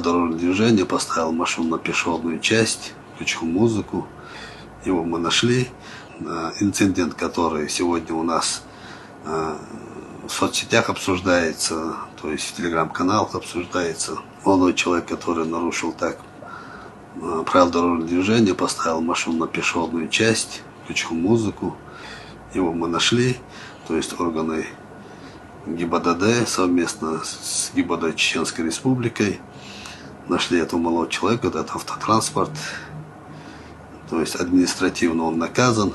дорожного движения, поставил машину на пешеходную часть, включил музыку. Его мы нашли. Инцидент, который сегодня у нас в соцсетях обсуждается, то есть в телеграм-каналах обсуждается. Молодой человек, который нарушил так правила дорожного движения, поставил машину на пешеходную часть, включил музыку. Его мы нашли, то есть органы ГИБДД совместно с ГИБДД Чеченской Республикой нашли этого молодого человека, этот автотранспорт. То есть административно он наказан.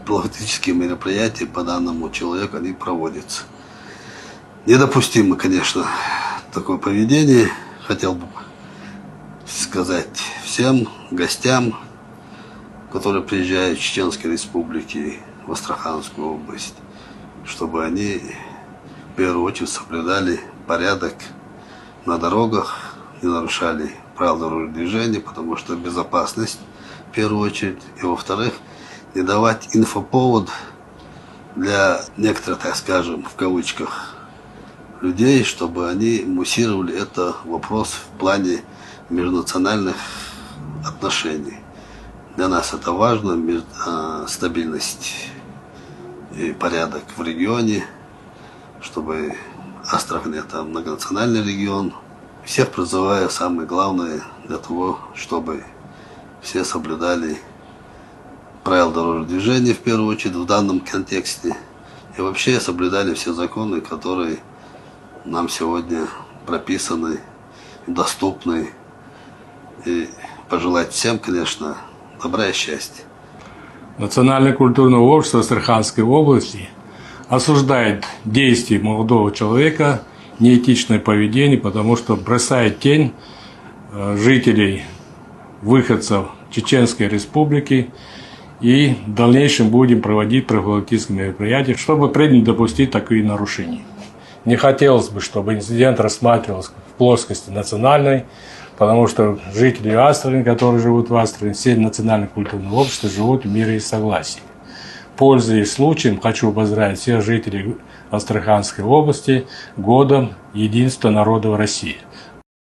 Профилактические мероприятия по данному человеку они проводятся. Недопустимо, конечно, такое поведение. Хотел бы сказать всем гостям, которые приезжают в Чеченской Республике, в Астраханскую область, чтобы они в первую очередь соблюдали порядок на дорогах, не нарушали правила дорожного движения, потому что безопасность в первую очередь, и во-вторых, не давать инфоповод для некоторых, так скажем, в кавычках, людей, чтобы они муссировали это вопрос в плане межнациональных отношений. Для нас это важно, стабильность и порядок в регионе, чтобы Астрахань это многонациональный регион. Всех призываю, самое главное, для того, чтобы все соблюдали правила дорожного движения, в первую очередь, в данном контексте. И вообще соблюдали все законы, которые нам сегодня прописаны, доступны. И пожелать всем, конечно, добра и счастья. Национальное культурное общество Астраханской области осуждает действия молодого человека, неэтичное поведение, потому что бросает тень жителей, выходцев Чеченской Республики, и в дальнейшем будем проводить профилактические мероприятия, чтобы не допустить такие нарушения. Не хотелось бы, чтобы инцидент рассматривался в плоскости национальной, потому что жители Астрахани, которые живут в Астрахани, все национальные культурные общества живут в мире и согласии. Пользуясь случаем, хочу поздравить всех жителей Астраханской области годом единства народов России.